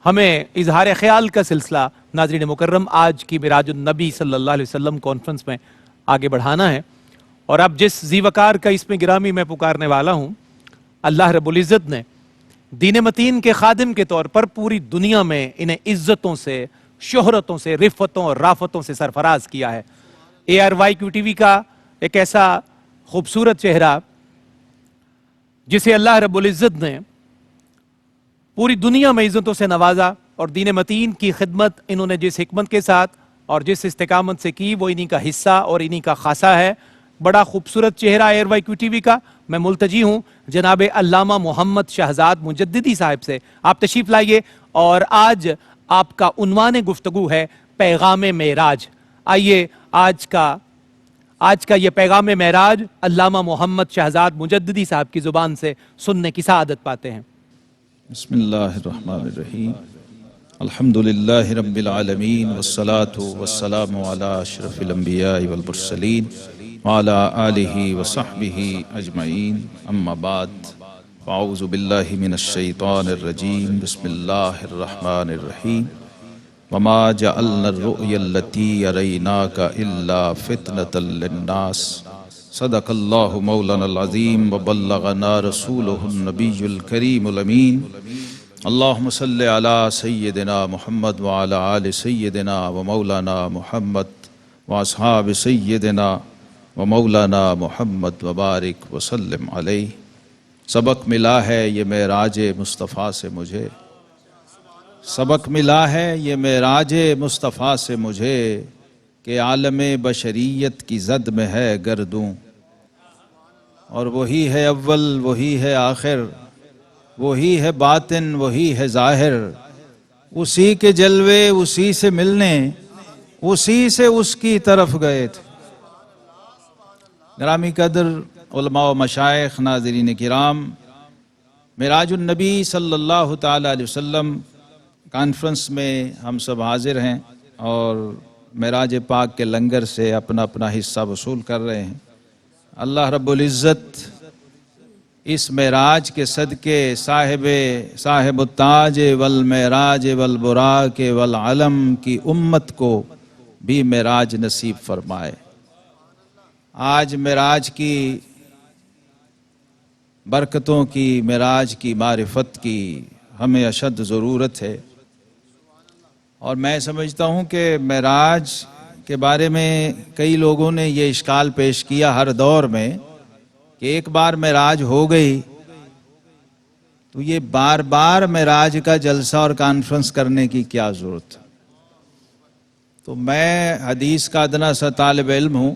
ہمیں اظہار خیال کا سلسلہ ناظرین مکرم آج کی معراج النبی صلی اللہ علیہ وسلم کانفرنس میں آگے بڑھانا ہے، اور اب جس ذی وقار کا اس میں گرامی میں پکارنے والا ہوں، اللہ رب العزت نے دین متین کے خادم کے طور پر پوری دنیا میں انہیں عزتوں سے، شہرتوں سے، رفتوں اور رافتوں سے سرفراز کیا ہے۔ ARYQTV کا ایک ایسا خوبصورت چہرہ جسے اللہ رب العزت نے پوری دنیا میں عزتوں سے نوازا، اور دین متین کی خدمت انہوں نے جس حکمت کے ساتھ اور جس استقامت سے کی وہ انہی کا حصہ اور انہی کا خاصہ ہے۔ بڑا خوبصورت چہرہ ARYQTV کا۔ میں ملتجی ہوں جناب علامہ محمد شہزاد مجددی صاحب سے، آپ تشریف لائیے، اور آج آپ کا عنوان گفتگو ہے پیغام معراج۔ آئیے آج کا یہ پیغام معراج علامہ محمد شہزاد مجددی صاحب کی زبان سے سننے کی سعادت پاتے ہیں۔ بسم اللہ الرحمن الرحیم، الحمدللہ رب العالمین، والصلاة والسلام علی اشرف الانبیاء والمرسلین وعلی آلہ وصحبہ اجمعین، اما بعد، فاعوذ باللہ من الشیطان الرجیم، بسم اللہ الرحمن الرحیم، وما جعلنا الرؤیا التي اریناک الا فتنة للناس، صدق اللہ مولانا العظیم وبلغنا رسولہ النبی الکریم الامین، اللہم صلی علی سیدنا محمد وعلی آل سیدنا ومولانا محمد واصحاب سیدنا ومولانا محمد وبارک وسلم علیہ۔ سبق ملا ہے یہ معراج مصطفیٰ سے مجھے، سبق ملا ہے یہ معراج مصطفیٰ سے مجھے، کہ عالم بشریت کی زد میں ہے گردوں، اور وہی ہے اول وہی ہے آخر، وہی ہے باطن وہی ہے ظاہر، اسی کے جلوے اسی سے ملنے، اسی سے اس کی طرف گئے تھے۔ گرامی قدر علماء و مشائخ، ناظرین کرام، معراج النبی صلی اللہ تعالی علیہ وسلم کانفرنس میں ہم سب حاضر ہیں اور معراج پاک کے لنگر سے اپنا اپنا حصہ وصول کر رہے ہیں۔ اللہ رب العزت اس معراج کے صدقے صاحب التاج والمعراج والبراق والعلم کی امت کو بھی معراج نصیب فرمائے۔ آج معراج کی برکتوں کی، معراج کی معرفت کی ہمیں اشد ضرورت ہے، اور میں سمجھتا ہوں کہ معراج کے بارے میں کئی لوگوں نے یہ اشکال پیش کیا ہر دور میں کہ ایک بار معراج ہو گئی تو یہ بار بار معراج کا جلسہ اور کانفرنس کرنے کی کیا ضرورت ہے۔ تو میں حدیث کا ادنا سا طالب علم ہوں،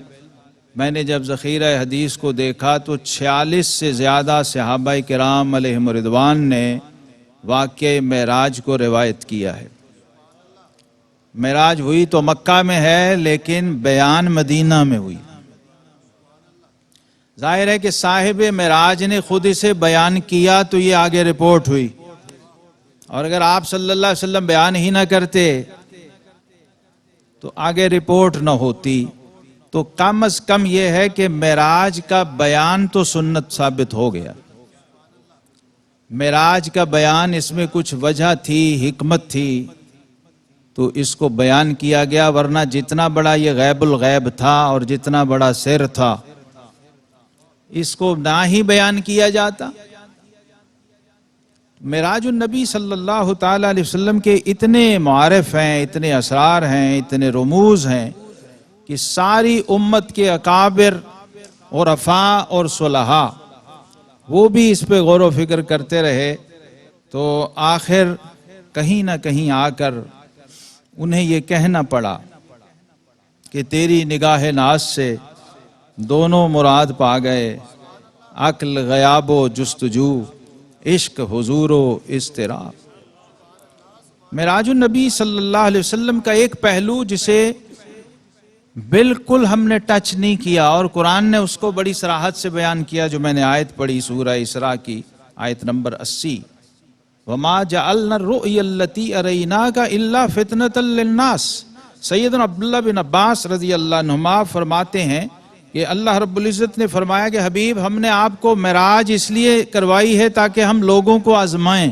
میں نے جب ذخیرہ حدیث کو دیکھا تو 46 سے زیادہ صحابہ کرام علیہم رضوان نے واقعہ معراج کو روایت کیا ہے۔ معراج ہوئی تو مکہ میں ہے، لیکن بیان مدینہ میں ہوئی۔ ظاہر ہے کہ صاحب معراج نے خود اسے بیان کیا تو یہ آگے رپورٹ ہوئی، اور اگر آپ صلی اللہ علیہ وسلم بیان ہی نہ کرتے تو آگے رپورٹ نہ ہوتی۔ تو کم از کم یہ ہے کہ معراج کا بیان تو سنت ثابت ہو گیا۔ معراج کا بیان، اس میں کچھ وجہ تھی، حکمت تھی، تو اس کو بیان کیا گیا، ورنہ جتنا بڑا یہ غیب الغیب تھا اور جتنا بڑا سر تھا اس کو نہ ہی بیان کیا جاتا۔ معراج النبی صلی اللہ تعالی علیہ وسلم کے اتنے معارف ہیں، اتنے اسرار ہیں، اتنے رموز ہیں کہ ساری امت کے اکابر اور عفا اور صلحاء وہ بھی اس پہ غور و فکر کرتے رہے، تو آخر کہیں نہ کہیں آ کر انہیں یہ کہنا پڑا کہ تیری نگاہ ناز سے دونوں مراد پا گئے، عقل غیاب و جستجو، عشق حضور و اضطراب۔ معراج النبی صلی اللہ علیہ وسلم کا ایک پہلو جسے بالکل ہم نے ٹچ نہیں کیا، اور قرآن نے اس کو بڑی صراحت سے بیان کیا، جو میں نے آیت پڑھی سورہ اسراء کی آیت نمبر 80، وَمَا جَعَلْنَا الرُّؤْيَا الَّتِي أَرَيْنَاكَ إِلَّا فِتْنَةً لِلنَّاسِ۔ سیدنا عبداللہ بن عباس رضی اللہ عنہما فرماتے ہیں کہ اللہ رب العزت نے فرمایا کہ حبیب، ہم نے آپ کو معراج اس لیے کروائی ہے تاکہ ہم لوگوں کو آزمائیں،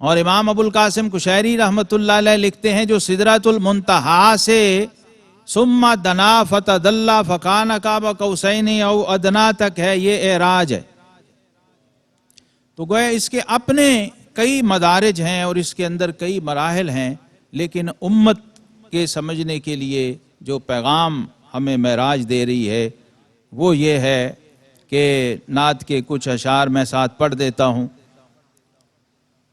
اور امام ابو القاسم کشیری رحمۃ اللہ علیہ لکھتے ہیں جو سدرۃ المنتہا سے ثم دنا فتدلی فکان قاب قوسین او ادنا تک ہے، یہ اعراج ہے۔ تو گویا اس کے اپنے کئی مدارج ہیں اور اس کے اندر کئی مراحل ہیں، لیکن امت کے سمجھنے کے لیے جو پیغام ہمیں معراج دے رہی ہے وہ یہ ہے کہ نعت کے کچھ اشعار میں ساتھ پڑھ دیتا ہوں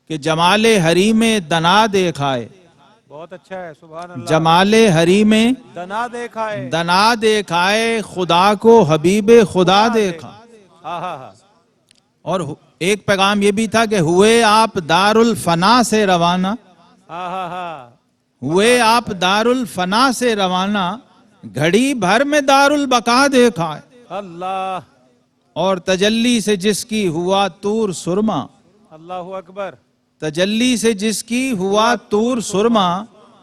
کہ جمال حریم دنا دیکھائے، بہت اچھا ہے، سبحان اللہ۔ جمال حریم دنا دیکھا ہے، دنا دیکھائے، خدا کو حبیب خدا دیکھا۔ ہاں ہاں ہاں، اور ایک پیغام یہ بھی تھا کہ ہوئے آپ دار الفنا سے روانہ، ہاں ہاں ہاں، ہوئے آپ دار الفنا سے روانہ، گھڑی بھر میں دار البقا دیکھا ہے۔ اللہ اور تجلی سے جس کی ہوا طور سرما، اللہ اکبر، تجلی سے جس کی ہوا طور سرما،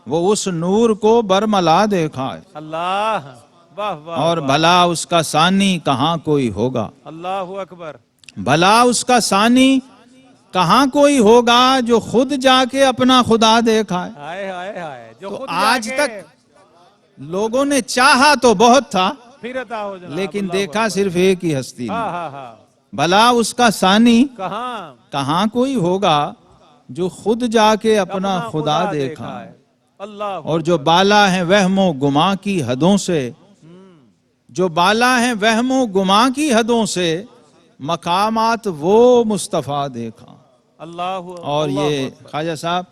وہ اس نور کو برملا دیکھا ہے۔ اللہ، واہ واہ، اور بھلا اس کا ثانی کہاں کوئی ہوگا، اللہ اکبر، بھلا اس کا ثانی کہاں کوئی ہوگا جو خود جا کے اپنا خدا دیکھا ہے۔ ہائے ہائے ہائے، جو تو خود آج جا کے تک لوگوں نے چاہا تو بہت تھا، پھر عطا ہو جناب، لیکن اللہ دیکھا اکبر۔ صرف ایک ہی ہستی نے۔ ہاں ہاں ہاں، بھلا اس کا ثانی کہاں کہاں کوئی ہوگا جو خود جا کے اپنا خدا دیکھا ہے۔ اللہ، اور جو بالا ہیں وہم و گماں کی حدوں سے، جو بالا ہیں وہم و گماں کی حدوں سے، مقامات وہ مصطفیٰ دیکھا۔ اللہ، اور یہ خواجہ صاحب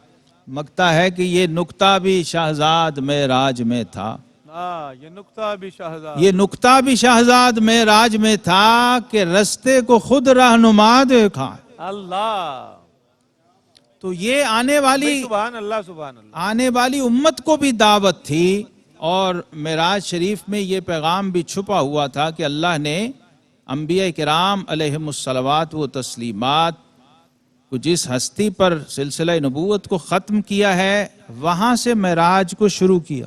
مگتا ہے کہ یہ نکتہ بھی شہزاد معراج میں تھا، ہاں، یہ نقطہ بھی شہزاد، یہ نکتہ بھی شہزاد معراج میں تھا کہ رستے کو خود رہنما دیکھا۔ اللہ، تو یہ آنے والی سبحان اللہ، سبحان اللہ، آنے والی امت کو بھی دعوت تھی، اور معراج شریف میں یہ پیغام بھی چھپا ہوا تھا کہ اللہ نے انبیاء کرام علیہم الصلوات و تسلیمات کو جس ہستی پر سلسلہ نبوت کو ختم کیا ہے، وہاں سے معراج کو شروع کیا۔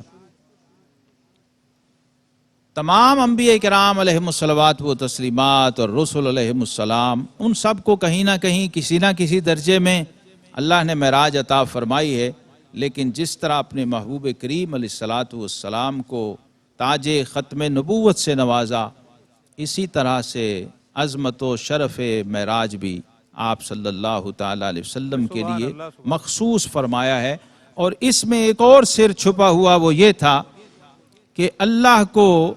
تمام انبیاء کرام علیہم الصلوات و تسلیمات اور رسول علیہم السلام، ان سب کو کہیں نہ کہیں کسی نہ کسی درجے میں اللہ نے معراج عطا فرمائی ہے، لیکن جس طرح اپنے محبوب کریم علیہ الصلوات والسلام کو تاج ختم نبوت سے نوازا، اسی طرح سے عظمت و شرف معراج بھی آپ صلی اللہ تعالی علیہ وسلم کے لیے مخصوص فرمایا ہے۔ اور اس میں ایک اور سر چھپا ہوا، وہ یہ تھا کہ اللہ کو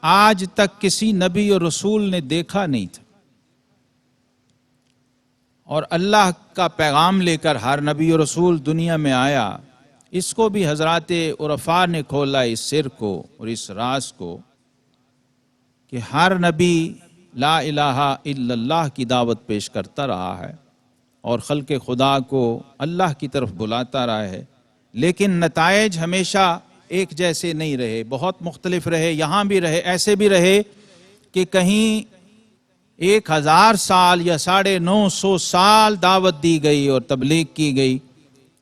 آج تک کسی نبی اور رسول نے دیکھا نہیں تھا، اور اللہ کا پیغام لے کر ہر نبی اور رسول دنیا میں آیا۔ اس کو بھی حضرات عرفاء نے کھولا، اس سر کو اور اس راز کو، کہ ہر نبی لا الہ الا اللہ کی دعوت پیش کرتا رہا ہے اور خلق خدا کو اللہ کی طرف بلاتا رہا ہے، لیکن نتائج ہمیشہ ایک جیسے نہیں رہے، بہت مختلف رہے۔ یہاں بھی رہے، ایسے بھی رہے کہ کہیں 1000 سال یا 950 سال دعوت دی گئی اور تبلیغ کی گئی،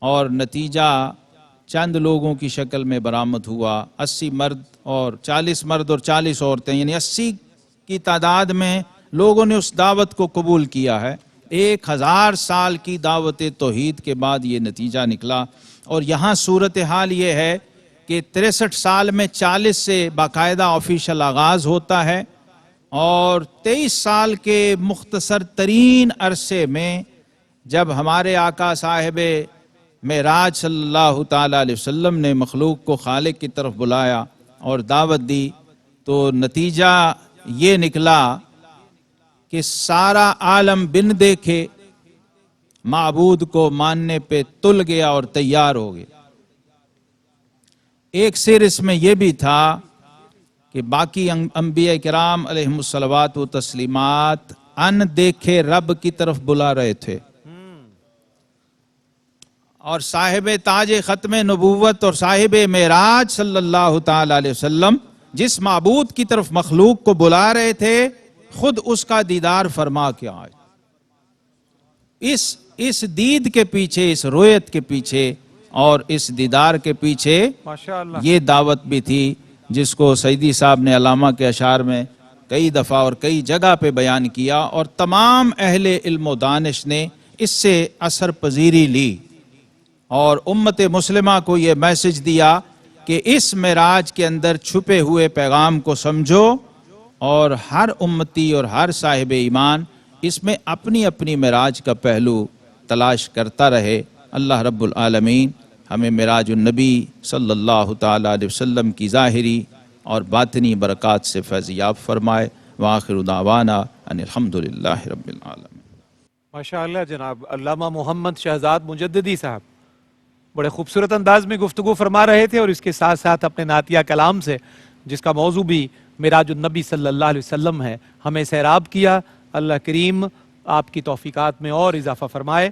اور نتیجہ چند لوگوں کی شکل میں برآمد ہوا۔ 80 مرد اور 40 مرد اور 40 عورتیں، یعنی 80 کی تعداد میں لوگوں نے اس دعوت کو قبول کیا ہے۔ 1000 سال کی دعوت توحید کے بعد یہ نتیجہ نکلا۔ اور یہاں صورتحال یہ ہے کہ 63 سال میں 40 سے باقاعدہ آفیشل آغاز ہوتا ہے، اور 23 سال کے مختصر ترین عرصے میں جب ہمارے آقا صاحب معراج صلی اللہ تعالیٰ علیہ وسلم نے مخلوق کو خالق کی طرف بلایا اور دعوت دی، تو نتیجہ یہ نکلا کہ سارا عالم بن دیکھے معبود کو ماننے پہ تل گیا اور تیار ہو گیا۔ ایک سر اس میں یہ بھی تھا کہ باقی انبیاء کرام علیہم الصلوات و تسلیمات ان دیکھے رب کی طرف بلا رہے تھے، اور صاحب تاج ختم نبوت اور صاحب معراج صلی اللہ تعالی علیہ وسلم جس معبود کی طرف مخلوق کو بلا رہے تھے، خود اس کا دیدار فرما کے آئے۔ اس دید کے پیچھے، اس رویت کے پیچھے اور اس دیدار کے پیچھے ماشاءاللہ، یہ دعوت بھی تھی، جس کو سیدی صاحب نے علامہ کے اشعار میں کئی دفعہ اور کئی جگہ پہ بیان کیا، اور تمام اہل علم و دانش نے اس سے اثر پذیری لی اور امت مسلمہ کو یہ میسج دیا کہ اس معراج کے اندر چھپے ہوئے پیغام کو سمجھو، اور ہر امتی اور ہر صاحب ایمان اس میں اپنی اپنی معراج کا پہلو تلاش کرتا رہے۔ اللہ رب العالمین ہمیں معراج النبی صلی اللہ تعالیٰ علیہ وسلم کی ظاہری اور باطنی برکات سے فیضیاب فرمائے۔ وآخر دعوانا ان الحمدللہ رب العالمین۔ ماشاءاللہ جناب علامہ محمد شہزاد مجددی صاحب بڑے خوبصورت انداز میں گفتگو فرما رہے تھے، اور اس کے ساتھ ساتھ اپنے نعتیہ کلام سے جس کا موضوع بھی معراج النبی صلی اللہ علیہ وسلم ہے ہمیں سیراب کیا۔ اللہ کریم آپ کی توفیقات میں اور اضافہ فرمائے۔